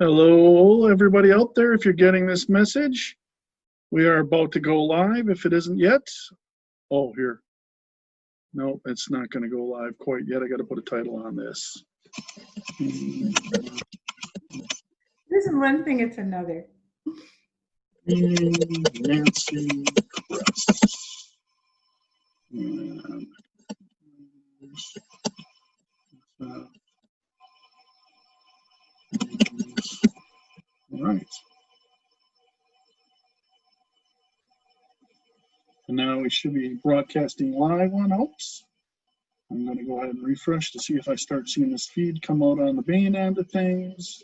Hello, everybody out there. If you're getting this message, we are about to go live. If it isn't yet, oh, here. No, it's not going to go live quite yet. I got to put a title on this. It isn't one thing, it's another. Nancy Kress. All right. And now we should be broadcasting live on Oops. I'm going to go ahead and refresh to see if I start seeing this feed come out on the Baen end of things.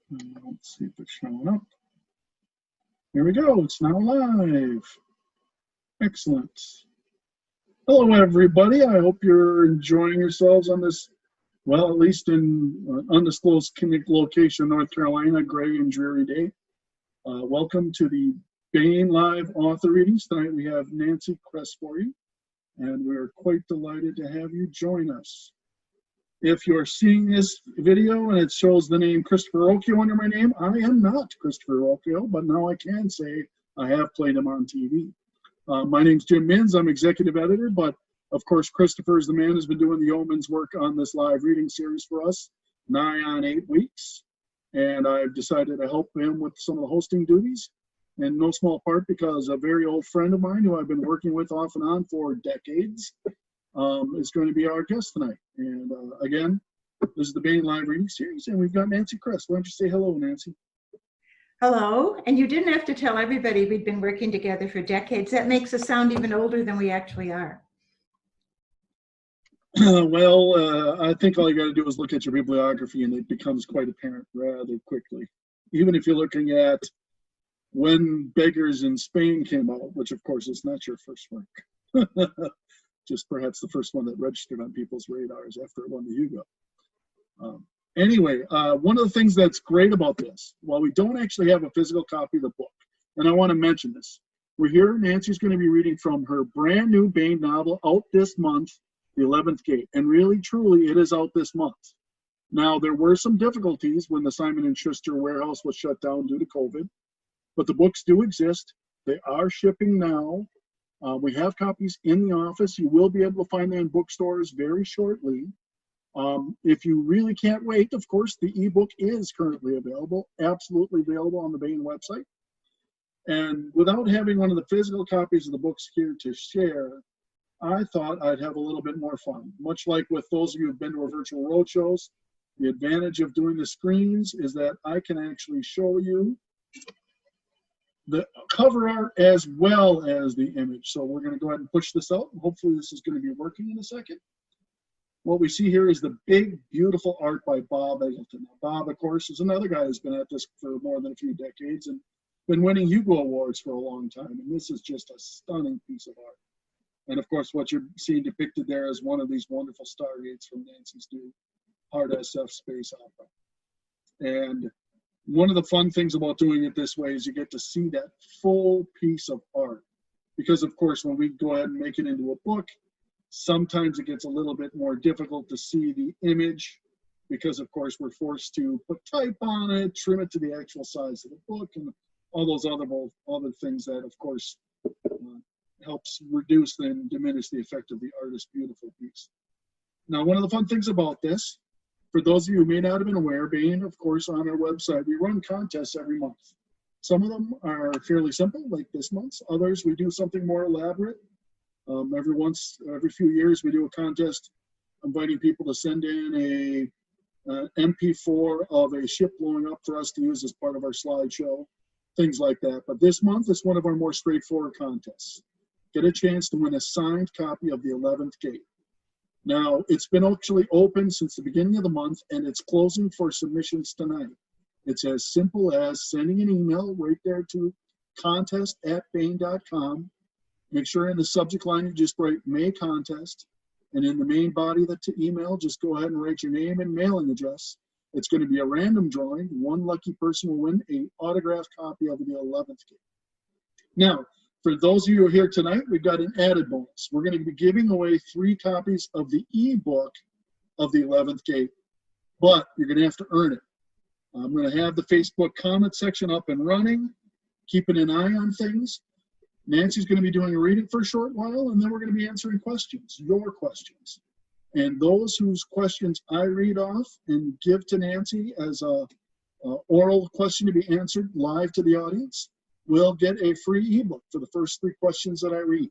Let's see if it's showing up. Here we go. It's now live. Excellent. Hello, everybody. I hope you're enjoying yourselves on this, well, at least in undisclosed location, North Carolina, gray and dreary day. Welcome to the Baen Live author readings. Tonight we have Nancy Kress for you, and we're quite delighted to have you join us. If you're seeing this video and it shows the name Christopher Rocchio under my name, I am not Christopher Rocchio, but now I can say I have played him on TV. My name's Jim Minz. I'm executive editor, but of course, Christopher is the man who's been doing the yeoman's work on this live reading series for us, nigh on 8 weeks. And I've decided to help him with some of the hosting duties, in no small part because a very old friend of mine who I've been working with off and on for decades is going to be our guest tonight. And again, this is the Baen Live reading series, and we've got Nancy Kress. Why don't you say hello, Nancy? Hello, and you didn't have to tell everybody we'd been working together for decades. That makes us sound even older than we actually are. Well, I think all you got to do is look at your bibliography and it becomes quite apparent rather quickly. Even if you're looking at when Beggars in Spain came out, which of course is not your first work, just perhaps the first one that registered on people's radars after it won the Hugo. Anyway, one of the things that's great about this, while we don't actually have a physical copy of the book, and I want to mention this, we're here, Nancy's going to be reading from her brand new Baen novel out this month, The 11th Gate, and really, truly, it is out this month. Now, there were some difficulties when the Simon & Schuster warehouse was shut down due to COVID, but the books do exist. They are shipping now. We have copies in the office. You will be able to find them in bookstores very shortly. If you really can't wait, of course, the ebook is currently available, absolutely available on the Baen website. And without having one of the physical copies of the books here to share, I thought I'd have a little bit more fun. Much like with those of you who've been to our virtual roadshows, the advantage of doing the screens is that I can actually show you the cover art as well as the image. So we're going to go ahead and push this out. Hopefully this is going to be working in a second. What we see here is the big, beautiful art by Baen Editor. Bob, of course, is another guy who's been at this for more than a few decades and been winning Hugo Awards for a long time. And this is just a stunning piece of art. And of course, what you're seeing depicted there is one of these wonderful Stargates from Nancy's new hard SF space opera. And one of the fun things about doing it this way is you get to see that full piece of art. Because of course, when we go ahead and make it into a book, sometimes it gets a little bit more difficult to see the image because of course we're forced to put type on it, trim it to the actual size of the book, and all those other things that of course helps reduce and diminish the effect of the artist's beautiful piece. Now, one of the fun things about this, for those of you who may not have been aware, Baen, of course, on our website, we run contests every month. Some of them are fairly simple, like this month's. Others, we do something more elaborate. Every few years, we do a contest inviting people to send in a MP4 of a ship blowing up for us to use as part of our slideshow, things like that. But this month is one of our more straightforward contests. Get a chance to win a signed copy of The 11th Gate. Now, it's been actually open since the beginning of the month, and it's closing for submissions tonight. It's as simple as sending an email right there to contest@baen.com. Make sure in the subject line you just write May Contest, and in the main body of the email, just go ahead and write your name and mailing address. It's going to be a random drawing. One lucky person will win an autographed copy of The 11th Gate. Now, For those of you who are here tonight, we've got an added bonus. We're going to be giving away 3 copies of the ebook of the 11th Gate, but you're going to have to earn it. I'm going to have the Facebook comment section up and running, keeping an eye on things. Nancy's going to be doing a reading for a short while, and then we're going to be answering questions, your questions. And those whose questions I read off and give to Nancy as a oral question to be answered live to the audience will get a free ebook for the first 3 questions that I read.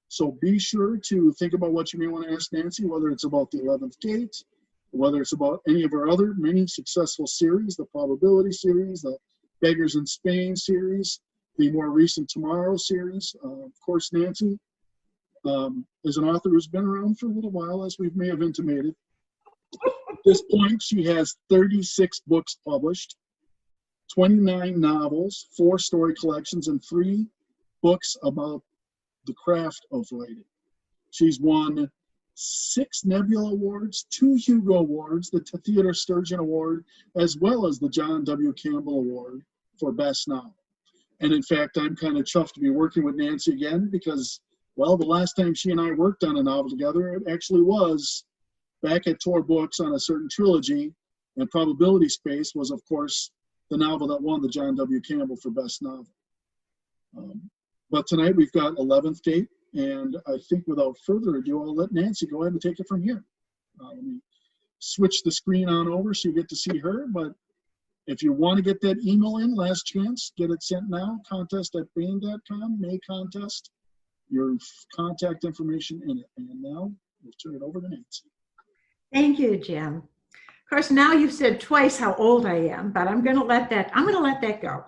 So be sure to think about what you may want to ask Nancy, whether it's about the 11th Gate, whether it's about any of our other many successful series, the Probability series, the Beggars in Spain series, the more recent Tomorrow series. Of course, Nancy is an author who's been around for a little while, as we may have intimated. At this point, she has 36 books published, 29 novels, 4 story collections, and 3 books about the craft of writing. She's won 6 Nebula Awards, 2 Hugo Awards, the Theodore Sturgeon Award, as well as the John W. Campbell Award for Best Novel. And in fact, I'm kind of chuffed to be working with Nancy again because, well, the last time she and I worked on a novel together, it actually was back at Tor Books on a certain trilogy, and Probability Space was, of course, the novel that won the John W. Campbell for Best Novel. But tonight we've got 11th Gate, and I think without further ado, I'll let Nancy go ahead and take it from here. Let me switch the screen on over so you get to see her, but if you want to get that email in, last chance, get it sent now, contest@baen.com, May contest, your contact information in it. And now we'll turn it over to Nancy. Thank you, Jim. Of course, now you've said twice how old I am, but I'm going to let that go.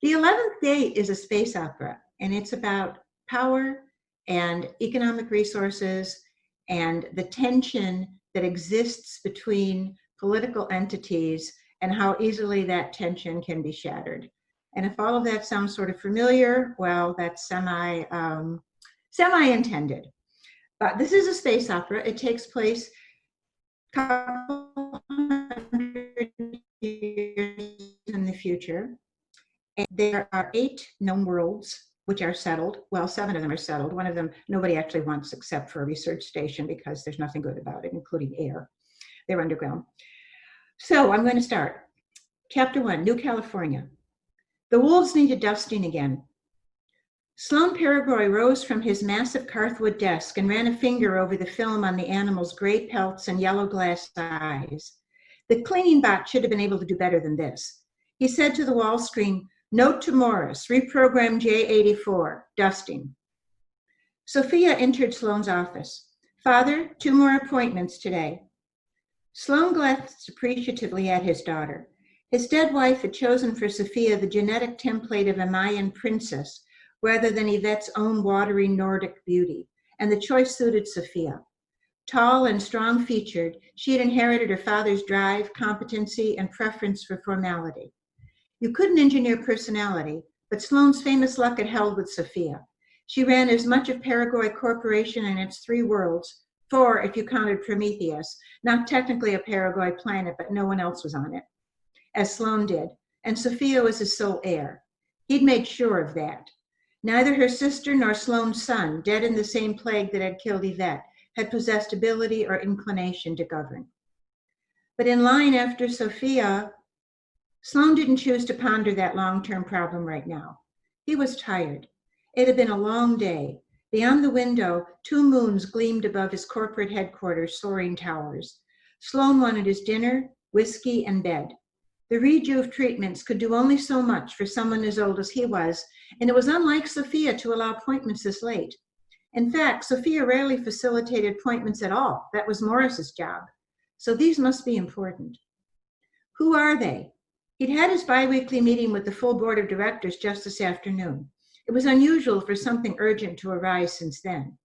The 11th Gate is a space opera, and it's about power and economic resources and the tension that exists between political entities and how easily that tension can be shattered. And if all of that sounds sort of familiar, well, that's semi-intended. But this is a space opera. It takes place a couple hundred years in the future. And there are 8 known worlds which are settled. Well, 7 of them are settled. One of them nobody actually wants except for a research station because there's nothing good about it, including air. They're underground. So I'm going to start. Chapter 1, New California. The wolves needed dusting again. Sloan Peregoy rose from his massive Carthwood desk and ran a finger over the film on the animal's gray pelts and yellow glass eyes. The cleaning bot should have been able to do better than this. He said to the wall screen, "Note to Morris, reprogram J84, dusting." Sophia entered Sloan's office. "Father, 2 more appointments today." Sloan glanced appreciatively at his daughter. His dead wife had chosen for Sophia the genetic template of a Mayan princess rather than Yvette's own watery Nordic beauty, and the choice suited Sophia. Tall and strong-featured, she had inherited her father's drive, competency, and preference for formality. You couldn't engineer personality, but Sloan's famous luck had held with Sophia. She ran as much of Peregoy Corporation and its 3 worlds, 4 if you counted Prometheus, not technically a Peregoy planet, but no one else was on it, as Sloan did, and Sophia was his sole heir. He'd made sure of that. Neither her sister nor Sloan's son, dead in the same plague that had killed Yvette, had possessed ability or inclination to govern. But in line after Sophia, Sloan didn't choose to ponder that long-term problem right now. He was tired. It had been a long day. Beyond the window, 2 moons gleamed above his corporate headquarters' soaring towers. Sloan wanted his dinner, whiskey, and bed. The rejuve treatments could do only so much for someone as old as he was, and it was unlike Sophia to allow appointments this late. In fact, Sophia rarely facilitated appointments at all. That was Morris's job. So these must be important. Who are they? He'd had his biweekly meeting with the full board of directors just this afternoon. It was unusual for something urgent to arise since then.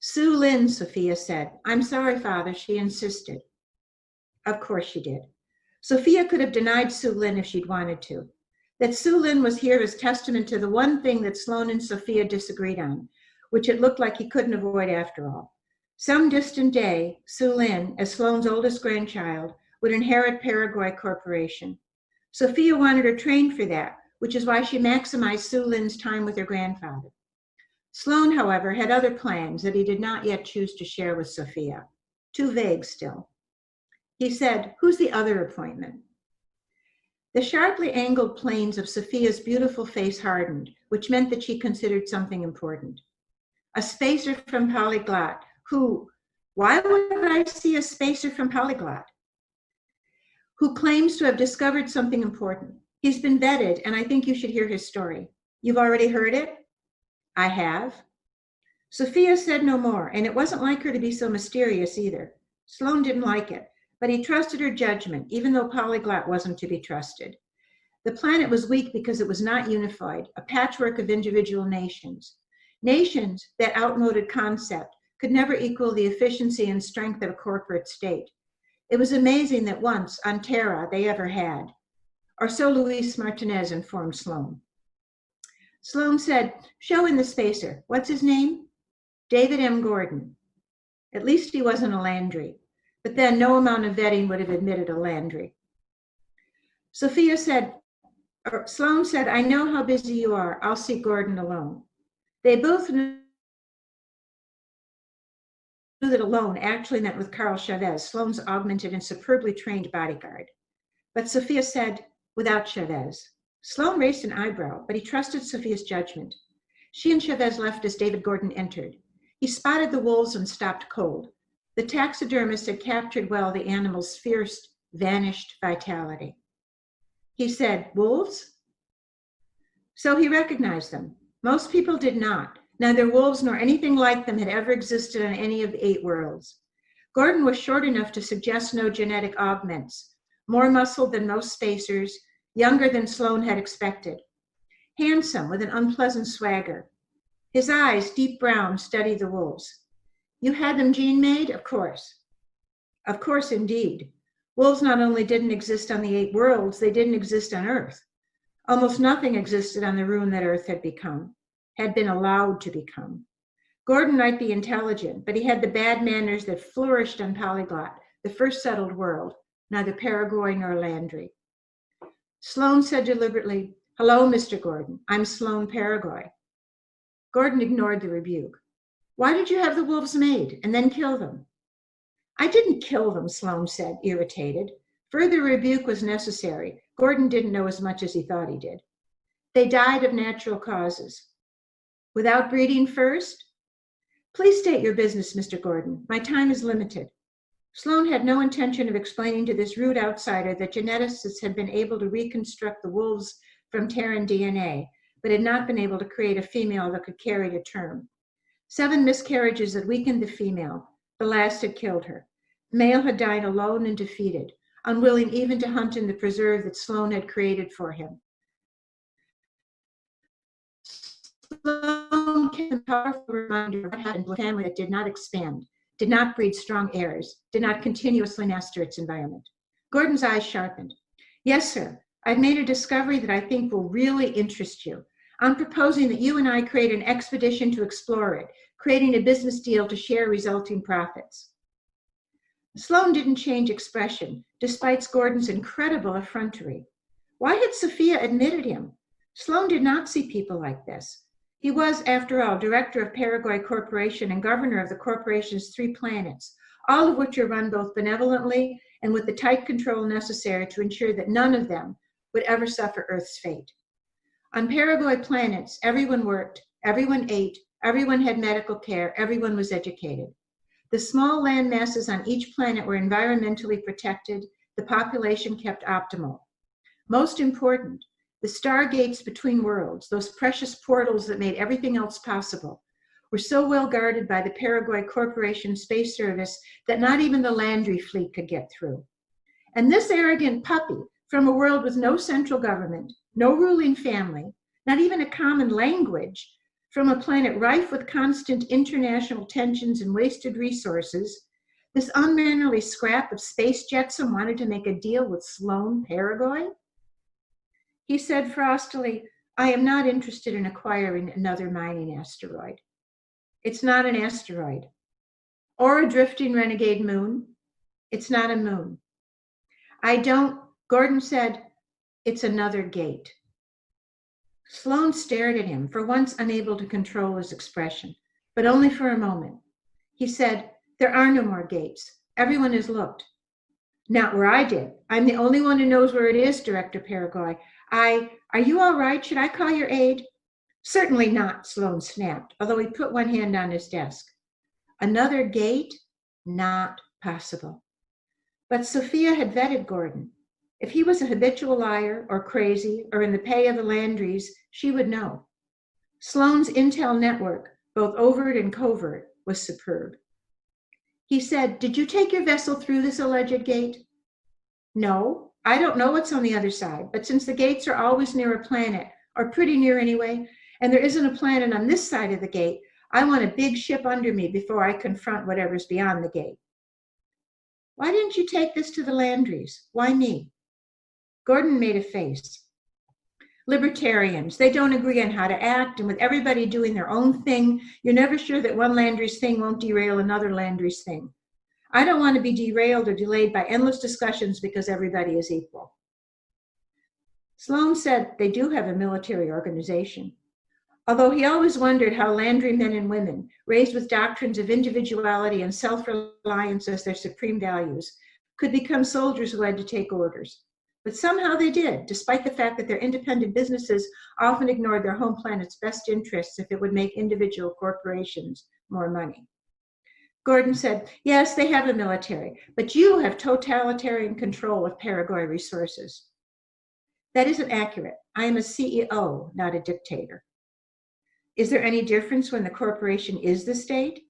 "Sue Lynn," Sophia said. "I'm sorry, Father," she insisted. Of course she did. Sophia could have denied Sue Lynn if she'd wanted to. That Sue Lynn was here was testament to the one thing that Sloan and Sophia disagreed on, which it looked like he couldn't avoid after all. Some distant day, Sue Lynn, as Sloan's oldest grandchild, would inherit Peregoy Corporation. Sophia wanted her trained for that, which is why she maximized Sue Lynn's time with her grandfather. Sloan, however, had other plans that he did not yet choose to share with Sophia, too vague still. He said, "Who's the other appointment?" The sharply angled planes of Sophia's beautiful face hardened, which meant that she considered something important. A spacer from Polyglot, who, why would I see a spacer from Polyglot? Who claims to have discovered something important. He's been vetted, and I think you should hear his story. You've already heard it? I have. Sophia said no more, and it wasn't like her to be so mysterious either. Sloan didn't like it, but he trusted her judgment, even though Polyglot wasn't to be trusted. The planet was weak because it was not unified, a patchwork of individual nations. Nations, that outmoded concept, could never equal the efficiency and strength of a corporate state. It was amazing that once, on Terra, they ever had. Or so Luis Martinez informed Sloan. Sloan said, "Show in the spacer. What's his name?" David M. Gordon. At least he wasn't a Landry. But then no amount of vetting would have admitted a Landry. Sloan said, "I know how busy you are. I'll see Gordon alone." They both knew that alone actually meant with Carl Chavez, Sloan's augmented and superbly trained bodyguard. But Sophia said, "Without Chavez." Sloan raised an eyebrow, but he trusted Sophia's judgment. She and Chavez left as David Gordon entered. He spotted the wolves and stopped cold. The taxidermist had captured well the animal's fierce, vanished vitality. He said, "Wolves?" So he recognized them. Most people did not. Neither wolves nor anything like them had ever existed on any of the 8 worlds. Gordon was short enough to suggest no genetic augments, more muscled than most spacers, younger than Sloan had expected. Handsome, with an unpleasant swagger. His eyes, deep brown, studied the wolves. "You had them gene-made? Of course." Of course, indeed. Wolves not only didn't exist on the 8 worlds, they didn't exist on Earth. Almost nothing existed on the ruin that Earth had become, had been allowed to become. Gordon might be intelligent, but he had the bad manners that flourished on Polyglot, the first settled world, neither Peregoy nor Landry. Sloan said deliberately, "Hello, Mr. Gordon. I'm Sloan Peregoy." Gordon ignored the rebuke. "Why did you have the wolves made and then kill them?" "I didn't kill them," Sloan said, irritated. Further rebuke was necessary. Gordon didn't know as much as he thought he did. "They died of natural causes." "Without breeding first?" "Please state your business, Mr. Gordon. My time is limited." Sloan had no intention of explaining to this rude outsider that geneticists had been able to reconstruct the wolves from Terran DNA, but had not been able to create a female that could carry to term. 7 miscarriages had weakened the female. The last had killed her. The male had died alone and defeated, unwilling even to hunt in the preserve that Sloan had created for him. Sloan kept a powerful reminder of what happened to a family that did not expand, did not breed strong heirs, did not continuously master its environment. Gordon's eyes sharpened. "Yes, sir. I've made a discovery that I think will really interest you. I'm proposing that you and I create an expedition to explore it, creating a business deal to share resulting profits." Sloan didn't change expression, despite Gordon's incredible effrontery. Why had Sophia admitted him? Sloan did not see people like this. He was, after all, director of Peregoy Corporation and governor of the corporation's 3 planets, all of which are run both benevolently and with the tight control necessary to ensure that none of them would ever suffer Earth's fate. On Peregoy planets, everyone worked, everyone ate, everyone had medical care, everyone was educated. The small land masses on each planet were environmentally protected, the population kept optimal. Most important, the stargates between worlds, those precious portals that made everything else possible, were so well guarded by the Peregoy Corporation Space Service that not even the Landry fleet could get through. And this arrogant puppy from a world with no central government, no ruling family, not even a common language, from a planet rife with constant international tensions and wasted resources, this unmannerly scrap of space jetsam wanted to make a deal with Sloan Peregoy? He said frostily, "I am not interested in acquiring another mining asteroid. It's not an asteroid. Or a drifting renegade moon. It's not a moon. Gordon said, "It's another gate." Sloan stared at him, for once unable to control his expression, but only for a moment. He said, "There are no more gates. Everyone has looked." "Not where I did. I'm the only one who knows where it is, Director Peregoy. Are you all right? Should I call your aide?" "Certainly not," Sloan snapped, although he put one hand on his desk. Another gate? Not possible. But Sophia had vetted Gordon. If he was a habitual liar or crazy or in the pay of the Landrys, she would know. Sloan's intel network, both overt and covert, was superb. He said, "Did you take your vessel through this alleged gate?" "No, I don't know what's on the other side, but since the gates are always near a planet, or pretty near anyway, and there isn't a planet on this side of the gate, I want a big ship under me before I confront whatever's beyond the gate." "Why didn't you take this to the Landrys? Why me?" Gordon made a face. "Libertarians, they don't agree on how to act, and with everybody doing their own thing, you're never sure that one Landry's thing won't derail another Landry's thing. I don't want to be derailed or delayed by endless discussions because everybody is equal." Sloan said they do have a military organization. Although he always wondered how Landry men and women, raised with doctrines of individuality and self-reliance as their supreme values, could become soldiers who had to take orders. But somehow they did, despite the fact that their independent businesses often ignored their home planet's best interests if it would make individual corporations more money. Gordon said, "Yes, they have a military, but you have totalitarian control of Peregoy resources." "That isn't accurate. I am a CEO, not a dictator." "Is there any difference when the corporation is the state?"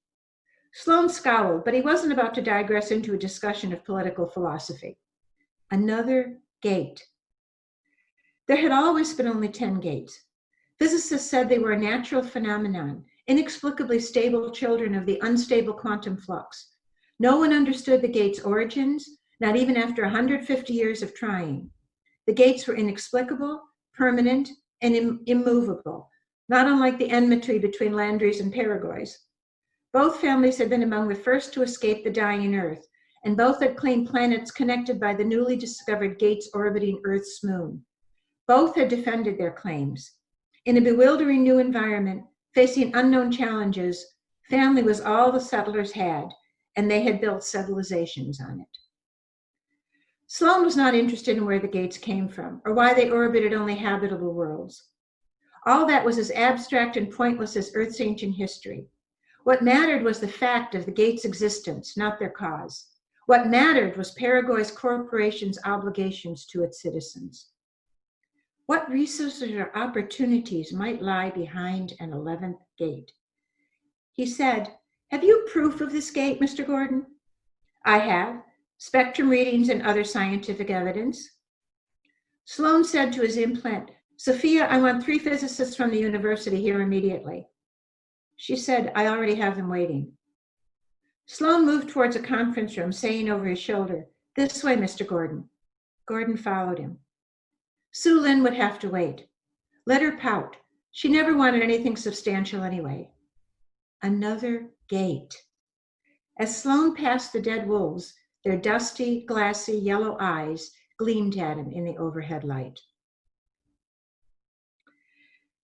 Sloan scowled, but he wasn't about to digress into a discussion of political philosophy. Another gate. There had always been only 10 gates. Physicists said they were a natural phenomenon, inexplicably stable children of the unstable quantum flux. No one understood the gate's origins, not even after 150 years of trying. The gates were inexplicable, permanent, and immovable, not unlike the enmity between Landrys and Peregoys. Both families had been among the first to escape the dying Earth, and both had claimed planets connected by the newly discovered gates orbiting Earth's moon. Both had defended their claims. In a bewildering new environment, facing unknown challenges, family was all the settlers had, and they had built civilizations on it. Sloan was not interested in where the gates came from, or why they orbited only habitable worlds. All that was as abstract and pointless as Earth's ancient history. What mattered was the fact of the gates' existence, not their cause. What mattered was Peregoy's corporation's obligations to its citizens. What resources or opportunities might lie behind an 11th gate? He said, "Have you proof of this gate, Mr. Gordon?" "I have. Spectrum readings and other scientific evidence." Sloan said to his implant, "Sophia, I want 3 physicists from the university here immediately." She said, "I already have them waiting." Sloan moved towards a conference room, saying over his shoulder, "This way, Mr. Gordon." Gordon followed him. Sue Lin would have to wait. Let her pout. She never wanted anything substantial anyway. Another gate. As Sloan passed the dead wolves, their dusty, glassy, yellow eyes gleamed at him in the overhead light.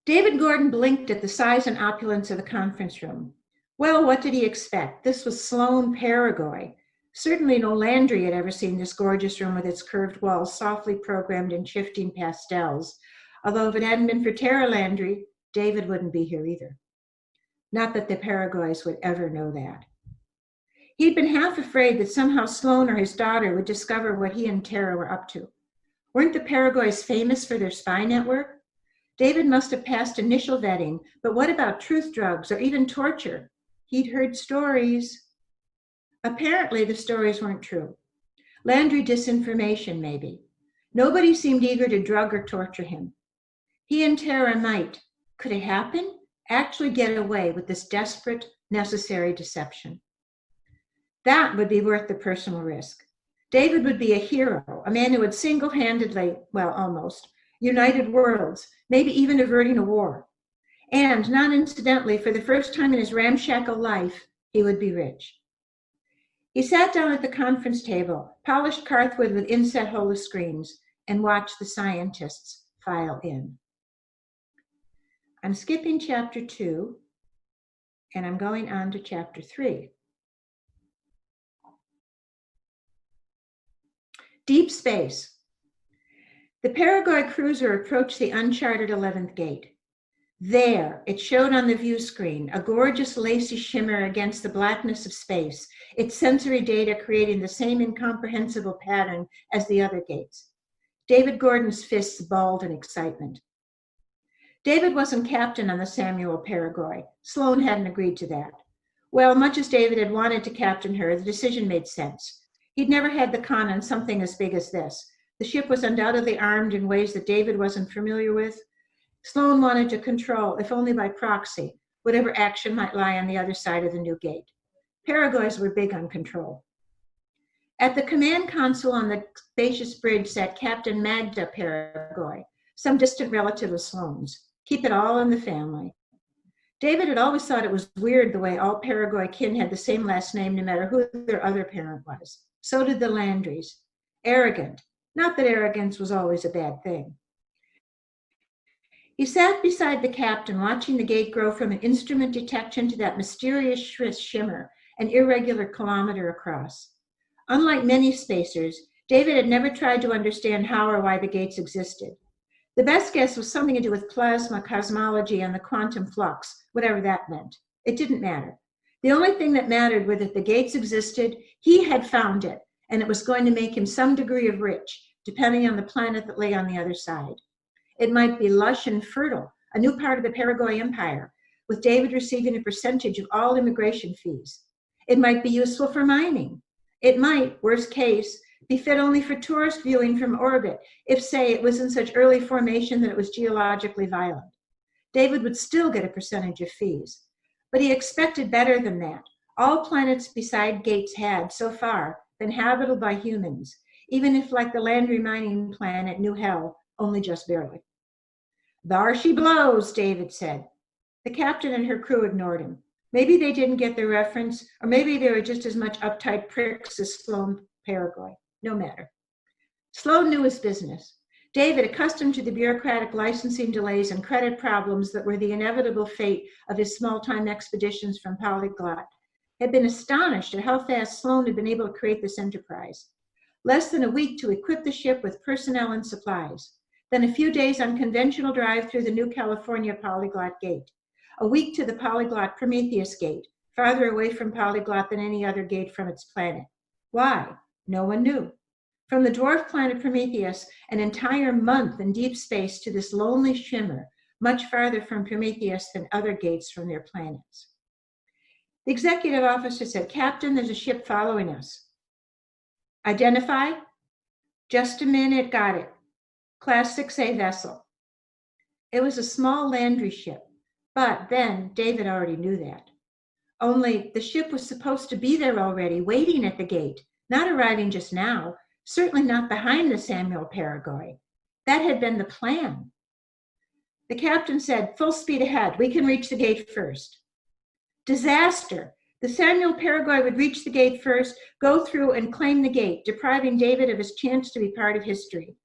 David Gordon blinked at the size and opulence of the conference room. Well, what did he expect? This was Sloan Peregoy. Certainly no Landry had ever seen this gorgeous room with its curved walls softly programmed in shifting pastels. Although if it hadn't been for Terra Landry, David wouldn't be here either. Not that the Peregoys would ever know that. He'd been half afraid that somehow Sloan or his daughter would discover what he and Terra were up to. Weren't the Peregoys famous for their spy network? David must have passed initial vetting, but what about truth drugs or even torture? He'd heard stories. Apparently, the stories weren't true. Landry disinformation, maybe. Nobody seemed eager to drug or torture him. He and Terra might, could it happen, actually get away with this desperate, necessary deception. That would be worth the personal risk. David would be a hero, a man who had single-handedly, well, almost, united worlds, maybe even averting a war. And, not incidentally, for the first time in his ramshackle life, he would be rich. He sat down at the conference table, polished carthwood with inset holoscreens, and watched the scientists file in. I'm skipping chapter 2, and I'm going on to chapter 3. Deep space. The Peregoy cruiser approached the uncharted 11th gate. There, it showed on the view screen, a gorgeous lacy shimmer against the blackness of space, its sensory data creating the same incomprehensible pattern as the other gates. David Gordon's fists balled in excitement. David wasn't captain on the Samuel Peregoy. Sloan hadn't agreed to that. Well, much as David had wanted to captain her, the decision made sense. He'd never had the con on something as big as this. The ship was undoubtedly armed in ways that David wasn't familiar with. Sloan wanted to control, if only by proxy, whatever action might lie on the other side of the new gate. Peregoys were big on control. At the command console on the spacious bridge sat Captain Magda Peregoy, some distant relative of Sloan's. Keep it all in the family. David had always thought it was weird the way all Peregoy kin had the same last name no matter who their other parent was. So did the Landrys. Arrogant. Not that arrogance was always a bad thing. He sat beside the captain, watching the gate grow from an instrument detection to that mysterious shimmer, an irregular kilometer across. Unlike many spacers, David had never tried to understand how or why the gates existed. The best guess was something to do with plasma, cosmology, and the quantum flux, whatever that meant. It didn't matter. The only thing that mattered was that the gates existed, he had found it, and it was going to make him some degree of rich, depending on the planet that lay on the other side. It might be lush and fertile, a new part of the Peregoy Empire, with David receiving a percentage of all immigration fees. It might be useful for mining. It might, worst case, be fit only for tourist viewing from orbit, if, say, it was in such early formation that it was geologically violent. David would still get a percentage of fees. But he expected better than that. All planets beside Gates had, so far, been habitable by humans, even if, like the Landry mining planet, New Hell, only just barely. Thar she blows, David said. The captain and her crew ignored him. Maybe they didn't get the reference, or maybe they were just as much uptight pricks as Sloan Peregoy. No matter. Sloan knew his business. David, accustomed to the bureaucratic licensing delays and credit problems that were the inevitable fate of his small-time expeditions from Polyglot, had been astonished at how fast Sloan had been able to create this enterprise. Less than a week to equip the ship with personnel and supplies. Then a few days on conventional drive through the new California Polyglot Gate. A week to the Polyglot Prometheus Gate, farther away from Polyglot than any other gate from its planet. Why? No one knew. From the dwarf planet Prometheus, an entire month in deep space to this lonely shimmer, much farther from Prometheus than other gates from their planets. The executive officer said, Captain, there's a ship following us. Identify? Just a minute, got it. Class 6A vessel. It was a small Landry ship, but then David already knew that. Only the ship was supposed to be there already, waiting at the gate, not arriving just now, certainly not behind the Samuel Peregoy. That had been the plan. The captain said, full speed ahead, we can reach the gate first. Disaster. The Samuel Peregoy would reach the gate first, go through and claim the gate, depriving David of his chance to be part of history.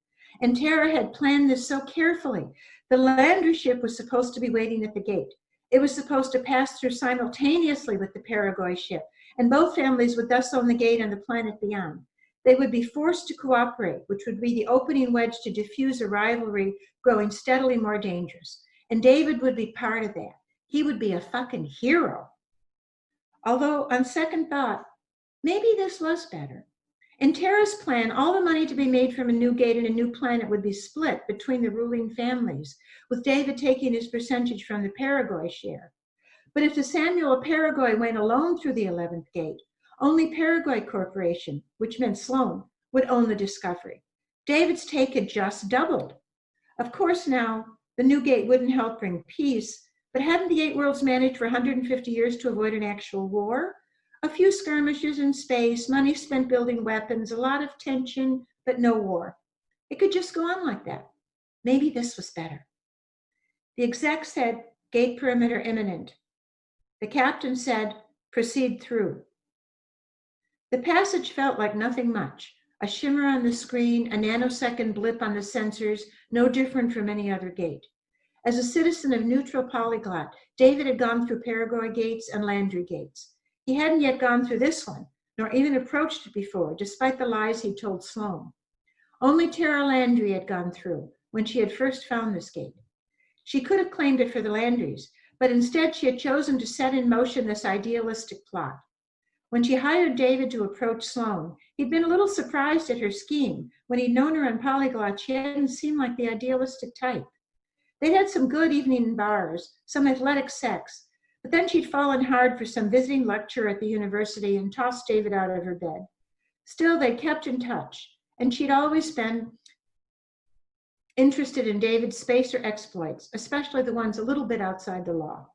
And Tara had planned this so carefully. The Landry ship was supposed to be waiting at the gate. It was supposed to pass through simultaneously with the Peregoy ship, and both families would thus own the gate and the planet beyond. They would be forced to cooperate, which would be the opening wedge to diffuse a rivalry growing steadily more dangerous. And David would be part of that. He would be a fucking hero. Although, on second thought, maybe this was better. In Tara's plan, all the money to be made from a new gate and a new planet would be split between the ruling families, with David taking his percentage from the Peregoy share. But if the Samuel Peregoy went alone through the 11th gate, only Peregoy Corporation, which meant Sloan, would own the discovery. David's take had just doubled. Of course now, the new gate wouldn't help bring peace, but hadn't the 8 worlds managed for 150 years to avoid an actual war? A few skirmishes in space, money spent building weapons, a lot of tension, but no war. It could just go on like that. Maybe this was better. The exec said, gate perimeter imminent. The captain said, proceed through. The passage felt like nothing much. A shimmer on the screen, a nanosecond blip on the sensors, no different from any other gate. As a citizen of neutral polyglot, David had gone through Peregoy gates and Landry gates. He hadn't yet gone through this one, nor even approached it before, despite the lies he'd told Sloane. Only Terran Landry had gone through when she had first found this gate. She could have claimed it for the Landrys, but instead she had chosen to set in motion this idealistic plot. When she hired David to approach Sloane, he'd been a little surprised at her scheme. When he'd known her on polyglot, she hadn't seemed like the idealistic type. They'd had some good evening bars, some athletic sex, but then she'd fallen hard for some visiting lecturer at the university and tossed David out of her bed. Still, they'd kept in touch, and she'd always been interested in David's spacer exploits, especially the ones a little bit outside the law.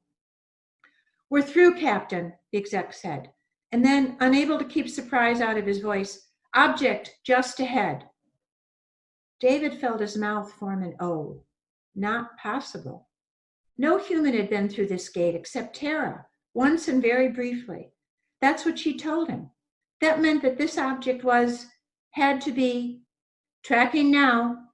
"We're through, Captain," the exec said, and then, unable to keep surprise out of his voice, "Object just ahead." David felt his mouth form an O. Not possible. No human had been through this gate except Terra, once and very briefly. That's what she told him. That meant that this object had to be tracking now.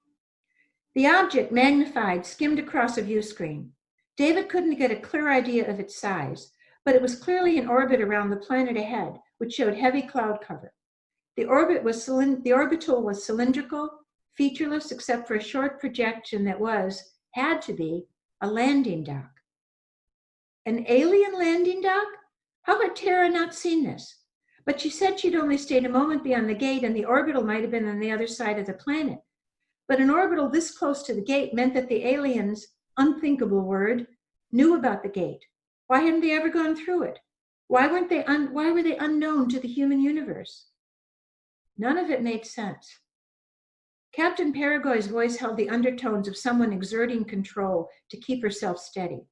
The object, magnified, skimmed across a view screen. David couldn't get a clear idea of its size, but it was clearly in orbit around the planet ahead, which showed heavy cloud cover. The orbital was cylindrical, featureless except for a short projection that had to be, a landing dock. An alien landing dock? How had Terra not seen this? But she said she'd only stayed a moment beyond the gate and the orbital might have been on the other side of the planet. But an orbital this close to the gate meant that the aliens, unthinkable word, knew about the gate. Why hadn't they ever gone through it? Why were they unknown to the human universe? None of it made sense. Captain Peregoy's voice held the undertones of someone exerting control to keep herself steady.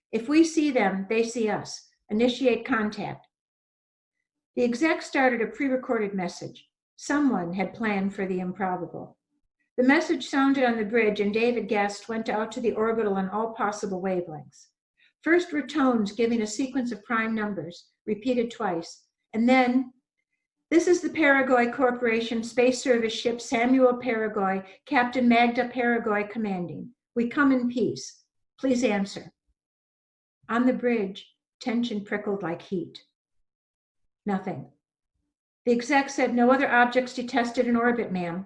"If we see them, they see us. Initiate contact." The exec started a pre-recorded message. Someone had planned for the improbable. The message sounded on the bridge, and David Guest went out to the orbital on all possible wavelengths. First were tones giving a sequence of prime numbers, repeated twice, and then, "This is the Peregoy Corporation Space Service Ship Samuel Peregoy, Captain Magda Peregoy commanding. We come in peace. Please answer." On the bridge, tension prickled like heat. Nothing. The exec said, "No other objects detected in orbit, ma'am."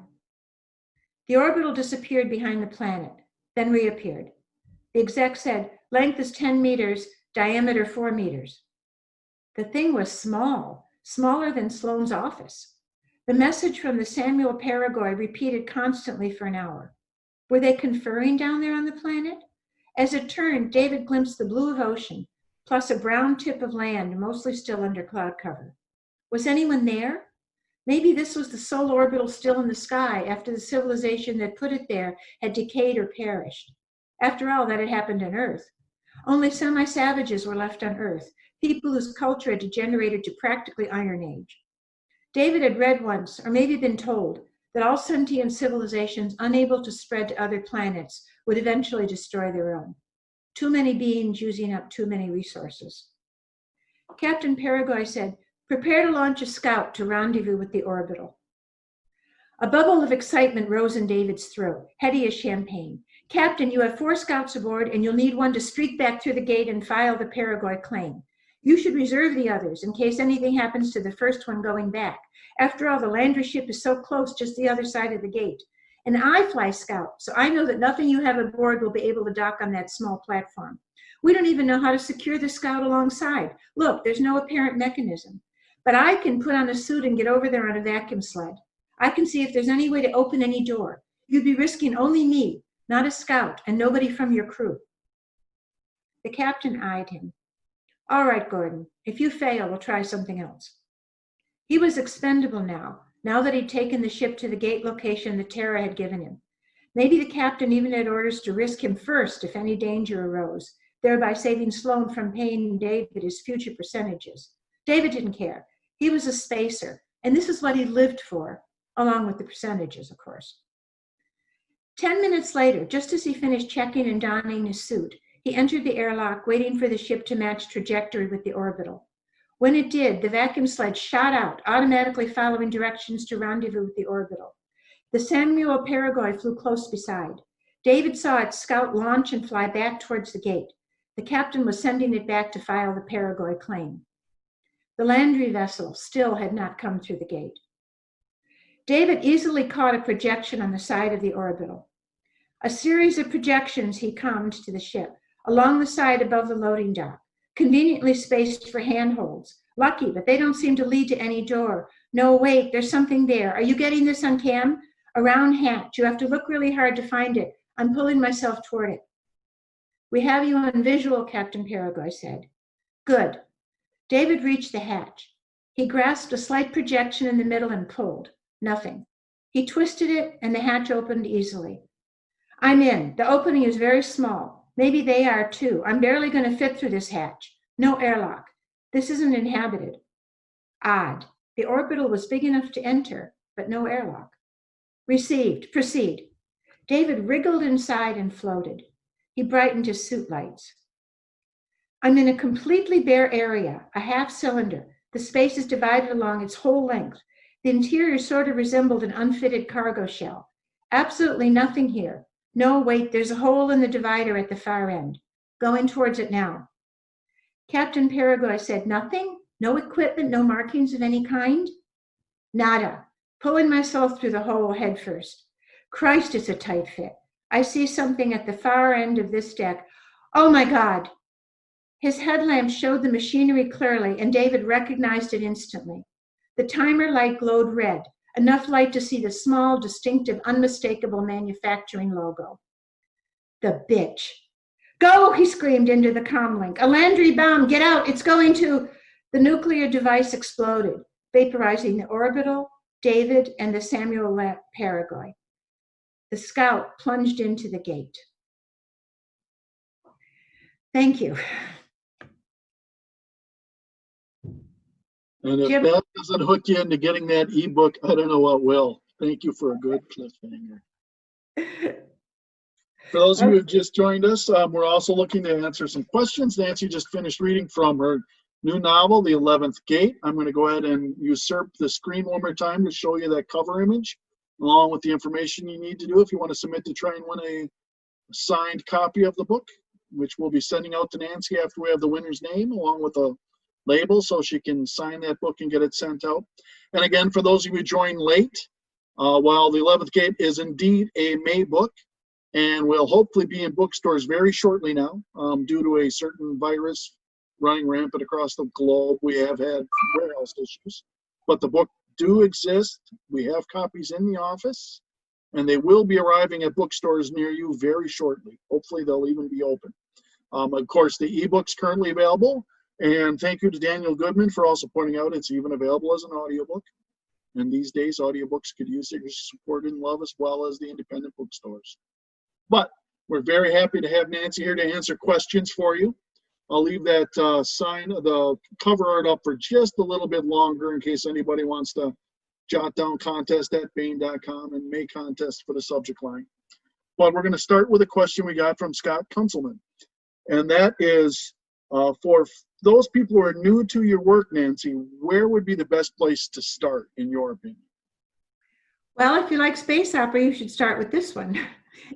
The orbital disappeared behind the planet, then reappeared. The exec said, "Length is 10 meters, diameter 4 meters. The thing was small, smaller than Sloane's office. The message from the Samuel Peregoy repeated constantly for an hour. Were they conferring down there on the planet? As it turned, David glimpsed the blue of ocean, plus a brown tip of land, mostly still under cloud cover. Was anyone there? Maybe this was the sole orbital still in the sky after the civilization that put it there had decayed or perished. After all, that had happened on Earth. Only semi-savages were left on Earth, people whose culture had degenerated to practically Iron Age. David had read once, or maybe been told, that all sentient civilizations unable to spread to other planets would eventually destroy their own. Too many beings using up too many resources. Captain Peregoy said, "Prepare to launch a scout to rendezvous with the orbital." A bubble of excitement rose in David's throat, heady as champagne. "Captain, you have 4 scouts aboard, and you'll need one to streak back through the gate and file the Peregoy claim. You should reserve the others in case anything happens to the first one going back. After all, the Landry ship is so close, just the other side of the gate. And I fly scout, so I know that nothing you have aboard will be able to dock on that small platform. We don't even know how to secure the scout alongside. Look, there's no apparent mechanism. But I can put on a suit and get over there on a vacuum sled. I can see if there's any way to open any door. You'd be risking only me, not a scout, and nobody from your crew." The captain eyed him. "All right, Gordon. If you fail, we'll try something else." He was expendable now that he'd taken the ship to the gate location that Terra had given him. Maybe the captain even had orders to risk him first if any danger arose, thereby saving Sloane from paying David his future percentages. David didn't care. He was a spacer, and this is what he lived for, along with the percentages, of course. 10 minutes later, just as he finished checking and donning his suit, he entered the airlock, waiting for the ship to match trajectory with the orbital. When it did, the vacuum sled shot out, automatically following directions to rendezvous with the orbital. The Samuel Peregoy flew close beside. David saw its scout launch and fly back towards the gate. The captain was sending it back to file the Peregoy claim. The Landry vessel still had not come through the gate. David easily caught a projection on the side of the orbital. A series of projections he calmed to the ship, along the side above the loading dock, conveniently spaced for handholds. Lucky, but they don't seem to lead to any door. No, wait, there's something there. Are you getting this on cam? A round hatch. You have to look really hard to find it. I'm pulling myself toward it. We have you on visual, Captain Peregoy said. Good. David reached the hatch. He grasped a slight projection in the middle and pulled. Nothing. He twisted it and the hatch opened easily. I'm in. The opening is very small. Maybe they are too. I'm barely going to fit through this hatch. No airlock. This isn't inhabited. Odd. The orbital was big enough to enter, but no airlock. Received. Proceed. David wriggled inside and floated. He brightened his suit lights. I'm in a completely bare area, a half cylinder. The space is divided along its whole length. The interior sort of resembled an unfitted cargo shell. Absolutely nothing here. No, wait, there's a hole in the divider at the far end. Going towards it now. Captain Peregoy said, nothing? No equipment, no markings of any kind? Nada. Pulling myself through the hole head first. Christ, it's a tight fit. I see something at the far end of this deck. Oh my God. His headlamp showed the machinery clearly, and David recognized it instantly. The timer light glowed red, enough light to see the small, distinctive, unmistakable manufacturing logo. The bitch. Go, he screamed into the comlink. A Landry bomb, get out, it's going to... The nuclear device exploded, vaporizing the orbital, David, and the Samuel Peregoy. The scout plunged into the gate. Thank you. And if Jim, that doesn't hook you into getting that ebook, I don't know what will. Thank you for a good cliffhanger. For those of you who have just joined us, we're also looking to answer some questions. Nancy just finished reading from her new novel, The 11th Gate. I'm going to go ahead and usurp the screen one more time to show you that cover image, along with the information you need to do if you want to submit to try and win a signed copy of the book, which we'll be sending out to Nancy after we have the winner's name, along with a label so she can sign that book and get it sent out. And again, for those of you who joined late, while The 11th Gate is indeed a May book, and will hopefully be in bookstores very shortly now, due to a certain virus running rampant across the globe, we have had warehouse issues. But the book do exist. We have copies in the office, and they will be arriving at bookstores near you very shortly. Hopefully they'll even be open. Of course, the ebook's currently available. And thank you to Daniel Goodman for also pointing out it's even available as an audiobook. And these days, audiobooks could use your support and love as well as the independent bookstores. But we're very happy to have Nancy here to answer questions for you. I'll leave that the cover art up for just a little bit longer in case anybody wants to jot down contest@baen.com and May contest for the subject line. But we're going to start with a question we got from Scott Kunzelman. And that is, for those people who are new to your work, Nancy, where would be the best place to start, in your opinion? Well, if you like space opera, you should start with this one.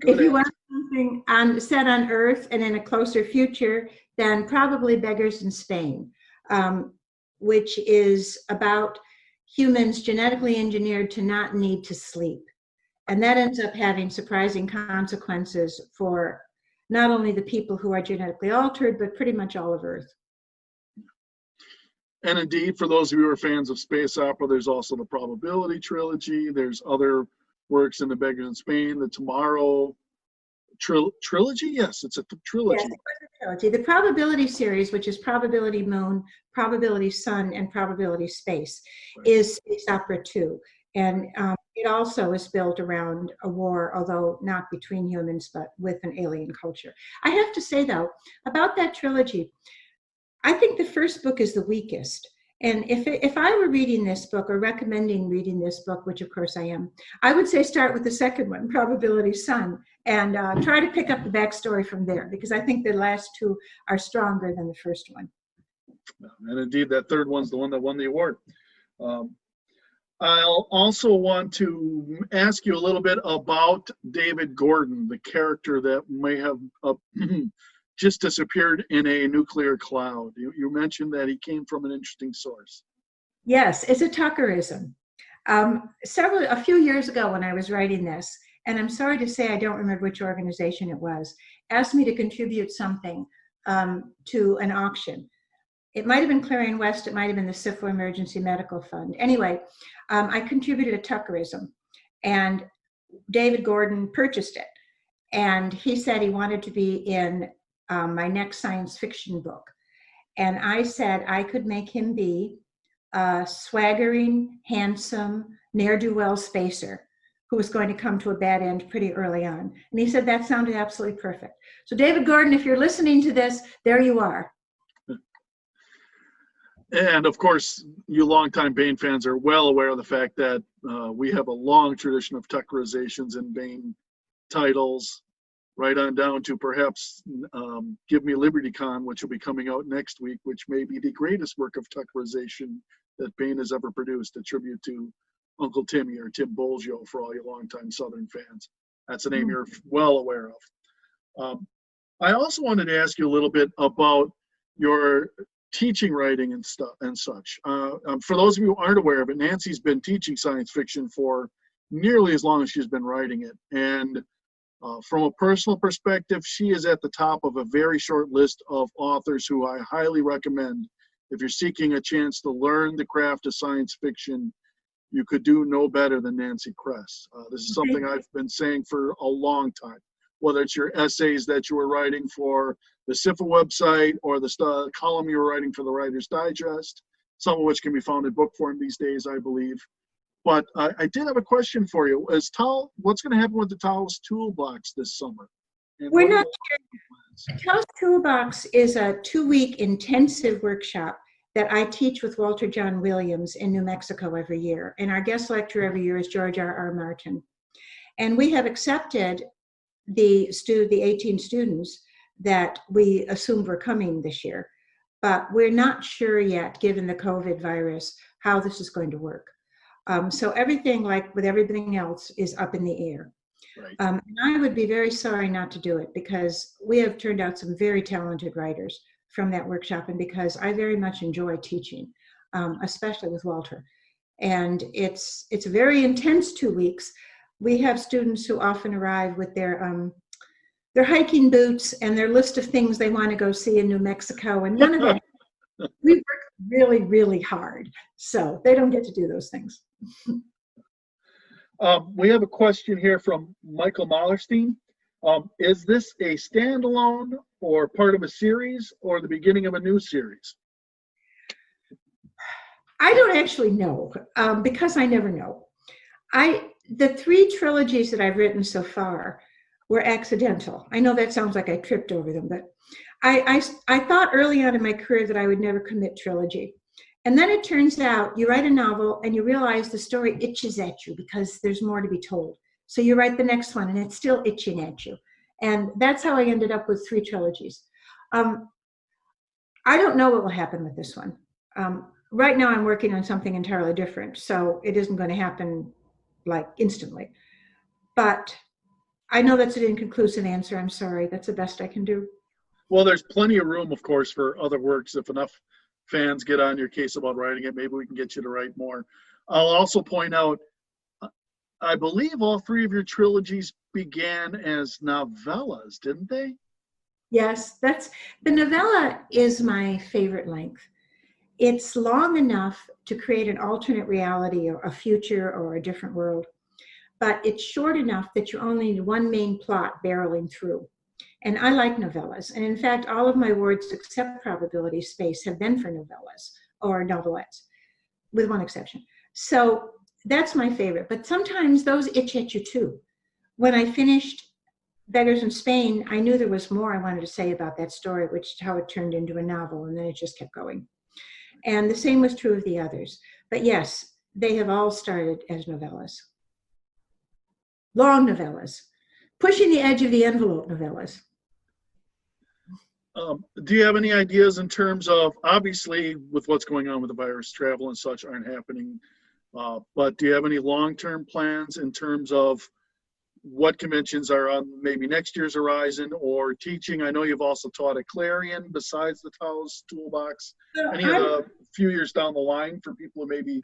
If you want something set on Earth and in a closer future, then probably Beggars in Spain, which is about humans genetically engineered to not need to sleep. And that ends up having surprising consequences for not only the people who are genetically altered, but pretty much all of Earth. And indeed, for those of you who are fans of space opera, there's also the Probability Trilogy. There's other works in the Beggars in Spain, the Tomorrow Trilogy? Yes, it's a trilogy. Yes, it's a trilogy. The Probability series, which is Probability Moon, Probability Sun, and Probability Space, right, is Space Opera 2. And it also is built around a war, although not between humans, but with an alien culture. I have to say, though, about that trilogy, I think the first book is the weakest. And if I were reading this book or recommending reading this book, which of course I am, I would say start with the second one, Probability Sun, and try to pick up the backstory from there, because I think the last two are stronger than the first one. And indeed, that third one's the one that won the award. I'll also want to ask you a little bit about David Gordon, the character that may have just disappeared in a nuclear cloud. You mentioned that he came from an interesting source. Yes, it's a Tuckerism. A few years ago when I was writing this, and I'm sorry to say I don't remember which organization it was, asked me to contribute something to an auction. It might have been Clarion West, it might have been the Syphil Emergency Medical Fund. Anyway, I contributed a Tuckerism, and David Gordon purchased it. And he said he wanted to be in my next science fiction book. And I said I could make him be a swaggering, handsome, ne'er-do-well spacer who was going to come to a bad end pretty early on. And he said that sounded absolutely perfect. So David Gordon, if you're listening to this, there you are. And of course, you longtime Baen fans are well aware of the fact that we have a long tradition of Tuckerizations and Baen titles, right on down to perhaps Give Me Liberty Con, which will be coming out next week, which may be the greatest work of Tuckerization that Baen has ever produced, a tribute to Uncle Timmy or Tim Bolgio for all you longtime Southern fans. That's a name you're well aware of. I also wanted to ask you a little bit about your teaching writing and stuff and such. For those of you who aren't aware of it, Nancy's been teaching science fiction for nearly as long as she's been writing it. And from a personal perspective, she is at the top of a very short list of authors who I highly recommend. If you're seeking a chance to learn the craft of science fiction, you could do no better than Nancy Kress. This is something I've been saying for a long time, whether it's your essays that you were writing for the Syphil website or the column you were writing for the Writer's Digest, some of which can be found in book form these days, I believe. But I did have a question for you. What's going to happen with the Taos Toolbox this summer? And we're not sure. Taos Toolbox is a 2-week intensive workshop that I teach with Walter John Williams in New Mexico every year. And our guest lecturer every year is George R.R. Martin. And we have accepted the 18 students that we assumed were coming this year. But we're not sure yet, given the COVID virus, how this is going to work. So everything, like with everything else, is up in the air. Right. And I would be very sorry not to do it, because we have turned out some very talented writers from that workshop, and because I very much enjoy teaching, especially with Walter. And it's a very intense 2 weeks. We have students who often arrive with their hiking boots and their list of things they want to go see in New Mexico, and none of that. We work really, really hard, so they don't get to do those things. We have a question here from Michael Mallerstein. Is this a standalone or part of a series or the beginning of a new series? I don't actually know, because I never know. The 3 trilogies that I've written so far were accidental. I know that sounds like I tripped over them, but I thought early on in my career that I would never commit trilogy. And then it turns out you write a novel and you realize the story itches at you because there's more to be told. So you write the next one and it's still itching at you. And that's how I ended up with 3 trilogies. I don't know what will happen with this one. Right now I'm working on something entirely different, so it isn't going to happen like instantly. But I know that's an inconclusive answer. I'm sorry. That's the best I can do. Well, there's plenty of room, of course, for other works. If enough fans get on your case about writing it, maybe we can get you to write more. I'll also point out, I believe all 3 of your trilogies began as novellas, didn't they? Yes, the novella is my favorite length. It's long enough to create an alternate reality or a future or a different world, but it's short enough that you only need one main plot barreling through. And I like novellas. And in fact, all of my words except Probability Space have been for novellas or novelettes, with one exception. So that's my favorite. But sometimes those itch at you too. When I finished Beggars in Spain, I knew there was more I wanted to say about that story, which is how it turned into a novel, and then it just kept going. And the same was true of the others. But yes, they have all started as novellas. Long novellas. Pushing the edge of the envelope novellas. Do you have any ideas in terms of, obviously, with what's going on with the virus, travel and such aren't happening But do you have any long-term plans in terms of what conventions are on maybe next year's horizon or teaching? I know you've also taught at Clarion besides the Taos Toolbox. So Any of the few years down the line for people who maybe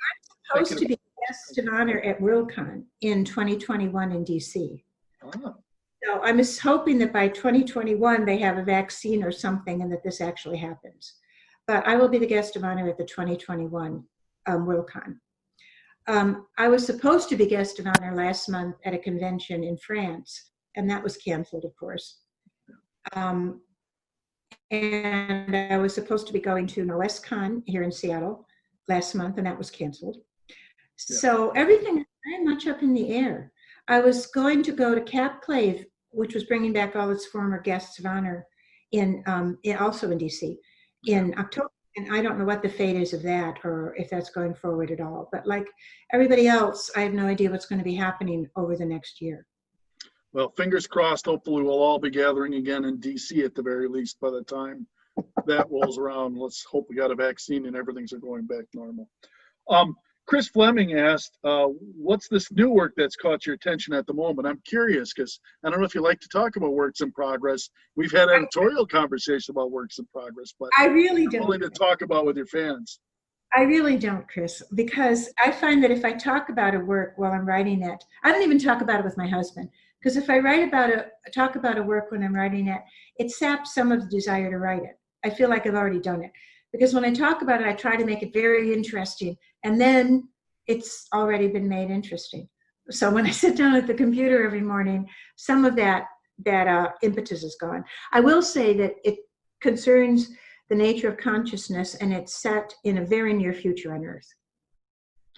supposed to be guest of honor at Worldcon in 2021 in DC. Ah, So I'm just hoping that by 2021 they have a vaccine or something and that this actually happens. But I will be the guest of honor at the 2021 Worldcon. I was supposed to be guest of honor last month at a convention in France, and that was canceled, of course. And I was supposed to be going to NorwestCon here in Seattle last month, and that was canceled. Yeah. So everything is very much up in the air. I was going to go to Capclave, which was bringing back all its former guests of honor also in DC in October. And I don't know what the fate is of that or if that's going forward at all. But like everybody else, I have no idea what's going to be happening over the next year. Well, fingers crossed, hopefully we'll all be gathering again in DC at the very least by the time that rolls around. Let's hope we got a vaccine and everything's going back normal. Chris Fleming asked, what's this new work that's caught your attention at the moment? I'm curious because I don't know if you like to talk about works in progress. We've had editorial conversation about works in progress, but I really don't. Willing to talk about with your fans. I really don't, Chris, because I find that if I talk about a work while I'm writing it, I don't even talk about it with my husband. Because if I talk about a work when I'm writing it, it saps some of the desire to write it. I feel like I've already done it. Because when I talk about it, I try to make it very interesting. And then it's already been made interesting. So when I sit down at the computer every morning, some of that impetus is gone. I will say that it concerns the nature of consciousness, and it's set in a very near future on Earth.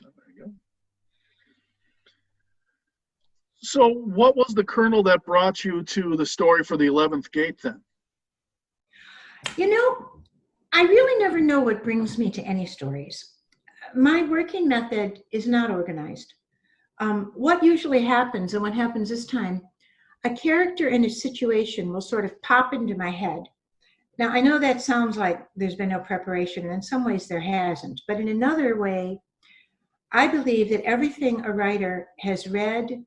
There you go. So what was the kernel that brought you to the story for the 11th Gate then? You know, I really never know what brings me to any stories. My working method is not organized. What usually happens, and what happens this time, a character in a situation will sort of pop into my head. Now, I know that sounds like there's been no preparation, and in some ways there hasn't, but in another way, I believe that everything a writer has read,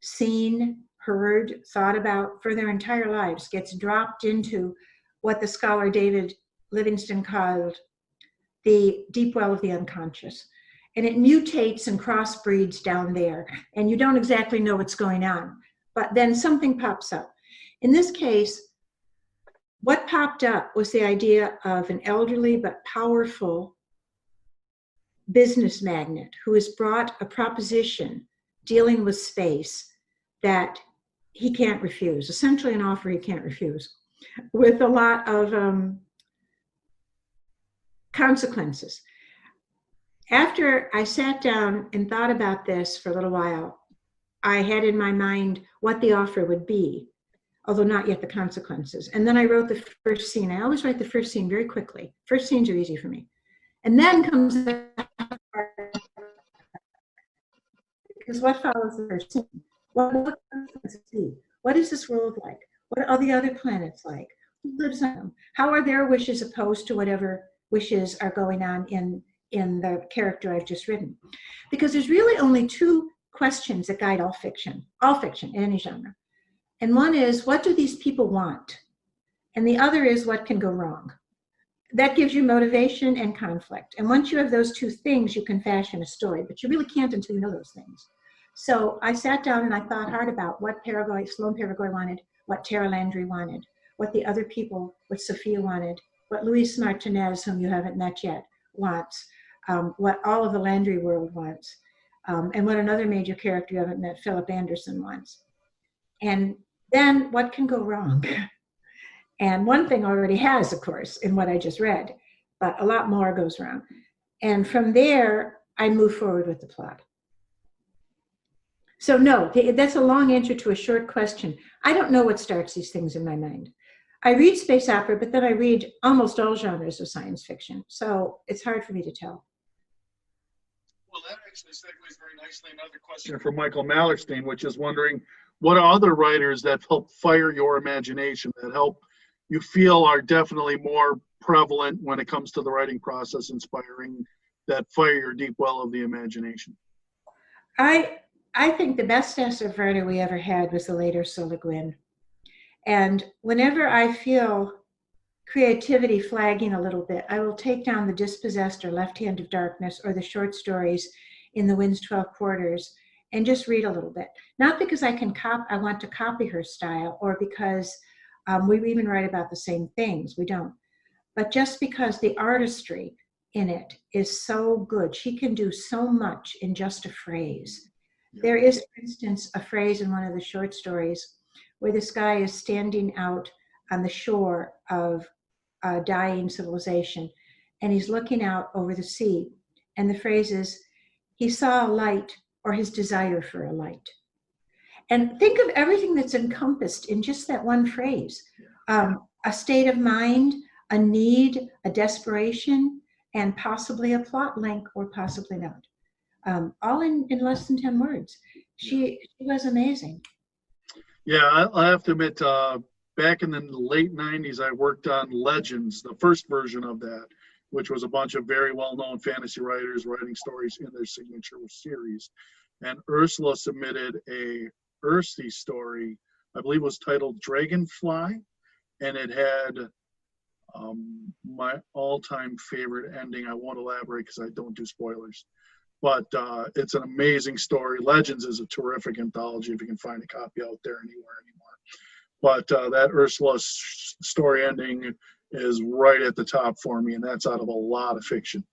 seen, heard, thought about for their entire lives gets dropped into what the scholar David Livingston called the deep well of the unconscious. And it mutates and crossbreeds down there, and you don't exactly know what's going on, but then something pops up. In this case, what popped up was the idea of an elderly but powerful business magnate who has brought a proposition dealing with space that he can't refuse, essentially an offer he can't refuse, with a lot of consequences. After I sat down and thought about this for a little while, I had in my mind what the offer would be, although not yet the consequences. And then I wrote the first scene. I always write the first scene very quickly. First scenes are easy for me. And then comes the part, because what follows the first scene? What consequences be? What is this world like? What are the other planets like? Who lives on them? How are their wishes opposed to whatever wishes are going on in the character I've just written? Because there's really only two questions that guide all fiction in any genre. And one is, what do these people want? And the other is, what can go wrong? That gives you motivation and conflict. And once you have those two things, you can fashion a story, but you really can't until you know those things. So I sat down and I thought hard about what Sloane Peregoy wanted, what Terran Landry wanted, what the other people, what Sophia wanted, what Luis Martinez, whom you haven't met yet, wants, what all of the Landry world wants, and what another major character you haven't met, Philip Anderson, wants. And then what can go wrong? And one thing already has, of course, in what I just read, but a lot more goes wrong. And from there, I move forward with the plot. So no, that's a long answer to a short question. I don't know what starts these things in my mind. I read space opera, but then I read almost all genres of science fiction. So it's hard for me to tell. Well, that actually segues very nicely. Another question from Michael Mallerstein, which is wondering, what are other writers that help fire your imagination, that help you feel are definitely more prevalent when it comes to the writing process, inspiring, that fire your deep well of the imagination? I think the best SF writer we ever had was the late Ursula Gwynn. And whenever I feel creativity flagging a little bit, I will take down The Dispossessed or Left Hand of Darkness or the short stories in The Wind's 12 Quarters and just read a little bit. Not because I want to copy her style or because we even write about the same things. We don't. But just because the artistry in it is so good. She can do so much in just a phrase. There is, for instance, a phrase in one of the short stories where this guy is standing out on the shore of a dying civilization, and he's looking out over the sea. And the phrase is, he saw a light, or his desire for a light. And think of everything that's encompassed in just that one phrase. A state of mind, a need, a desperation, and possibly a plot link, or possibly not. All in less than 10 words. She was amazing. Yeah, I have to admit, back in the late 90s, I worked on Legends, the first version of that, which was a bunch of very well-known fantasy writers writing stories in their signature series. And Ursula submitted a Earthy story, I believe it was titled Dragonfly, and it had my all-time favorite ending. I won't elaborate because I don't do spoilers. But it's an amazing story. Legends is a terrific anthology if you can find a copy out there anywhere anymore. But that Ursula story ending is right at the top for me, and that's out of a lot of fiction.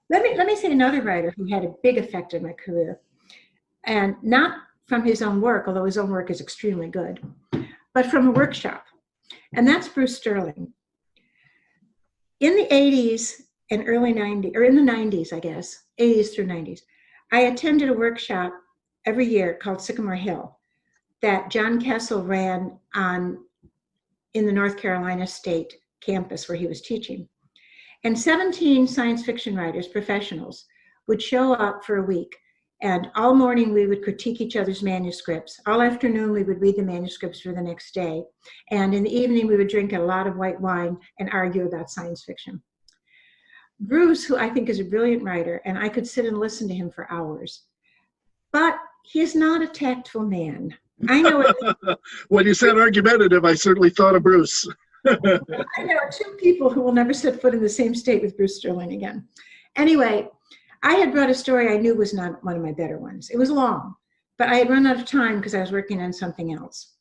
Let me say another writer who had a big effect on my career, and not from his own work, although his own work is extremely good, but from a workshop, and that's Bruce Sterling. In the 80s and early 90s, or in the 90s, I guess, 80s through 90s, I attended a workshop every year called Sycamore Hill that John Kessel ran in the North Carolina State campus where he was teaching. And 17 science fiction writers, professionals, would show up for a week. And all morning we would critique each other's manuscripts. All afternoon we would read the manuscripts for the next day. And in the evening we would drink a lot of white wine and argue about science fiction. Bruce, who I think is a brilliant writer, and I could sit and listen to him for hours, but he's not a tactful man. I know it. When you said argumentative, I certainly thought of Bruce. I know two people who will never set foot in the same state with Bruce Sterling again. Anyway, I had brought a story I knew was not one of my better ones. It was long, but I had run out of time because I was working on something else.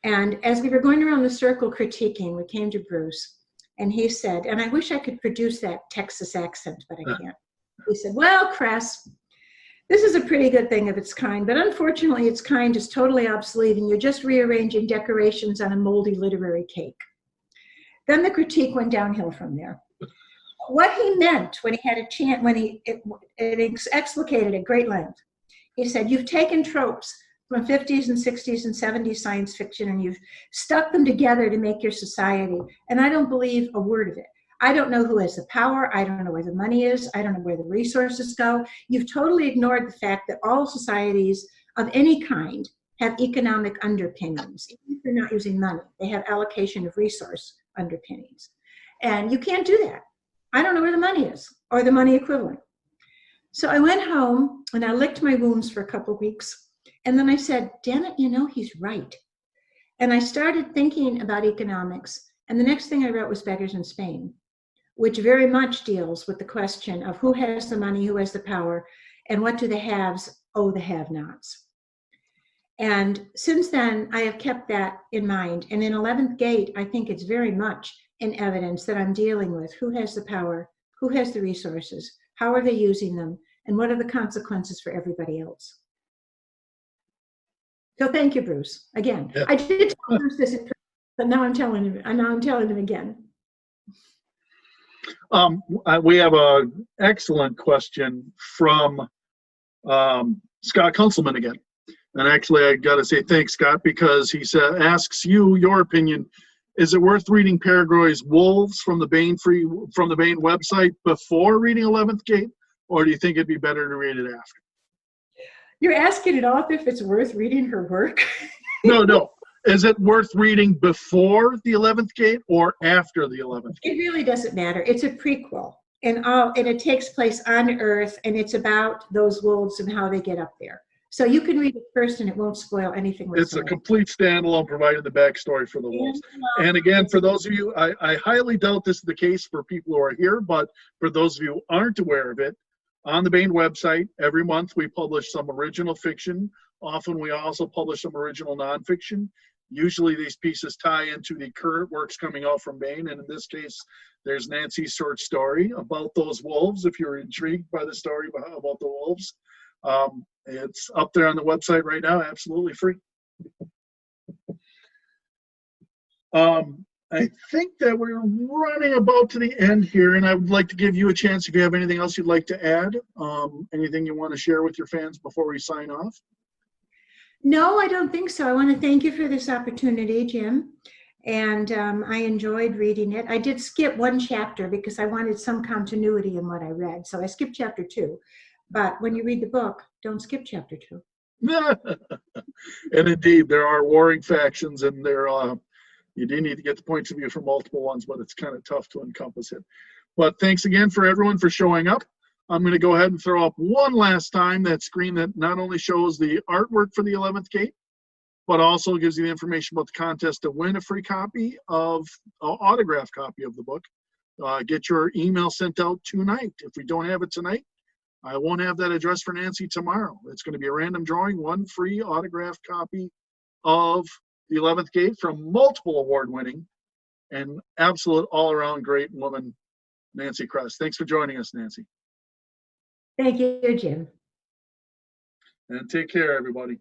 And as we were going around the circle critiquing, we came to Bruce, and he said, and I wish I could produce that Texas accent, but I can't. He said, well, Kress, this is a pretty good thing of its kind, but unfortunately its kind is totally obsolete and you're just rearranging decorations on a moldy literary cake. Then the critique went downhill from there. What he meant when he had a chance, when it explicated at great length, he said, you've taken tropes from 50s and 60s and 70s science fiction and you've stuck them together to make your society. And I don't believe a word of it. I don't know who has the power. I don't know where the money is. I don't know where the resources go. You've totally ignored the fact that all societies of any kind have economic underpinnings. Even if they're not using money, they have allocation of resource underpinnings. And you can't do that. I don't know where the money is or the money equivalent. So I went home and I licked my wounds for a couple of weeks. And then I said, damn it, you know, he's right. And I started thinking about economics. And the next thing I wrote was Beggars in Spain, which very much deals with the question of who has the money, who has the power, and what do the haves owe the have-nots. And since then, I have kept that in mind. And in 11th Gate, I think it's very much in evidence that I'm dealing with who has the power, who has the resources, how are they using them, and what are the consequences for everybody else. So thank you, Bruce. Again, yeah. I did tell Bruce this, but now I'm telling him again. We have an excellent question from Scott Kunselman again. And actually, I got to say thanks, Scott, because he asks you your opinion. Is it worth reading Peregoy's Wolves from the Baen website before reading 11th Gate, or do you think it'd be better to read it after? You're asking an author if it's worth reading her work? No. Is it worth reading before the 11th Gate or after the 11th Gate? It really doesn't matter. It's a prequel. and it takes place on Earth, and it's about those wolves and how they get up there. So you can read it first, and it won't spoil anything It's a whatsoever. complete standalone, providing the backstory for the wolves. And again, for those of you, I highly doubt this is the case for people who are here, but for those of you who aren't aware of it, on the Baen website, every month we publish some original fiction. Often we also publish some original nonfiction. Usually these pieces tie into the current works coming out from Baen, and in this case, there's Nancy's short story about those wolves, if you're intrigued by the story about the wolves. It's up there on the website right now, absolutely free. I think that we're running about to the end here, and I would like to give you a chance if you have anything else you'd like to add, anything you want to share with your fans before we sign off. No, I don't think so. I want to thank you for this opportunity, Jim. And I enjoyed reading it. I did skip one chapter because I wanted some continuity in what I read. So I skipped chapter 2. But when you read the book, don't skip chapter 2. And indeed, there are warring factions, and you do need to get the points of view from multiple ones, but it's kind of tough to encompass it. But thanks again for everyone for showing up. I'm going to go ahead and throw up one last time that screen that not only shows the artwork for the 11th Gate, but also gives you the information about the contest to win a free copy of, an autographed copy of the book. Get your email sent out tonight. If we don't have it tonight, I won't have that address for Nancy tomorrow. It's going to be a random drawing, one free autographed copy of the 11th Gate from multiple award-winning and absolute all-around great woman, Nancy Kress. Thanks for joining us, Nancy. Thank you, Jim. And take care, everybody.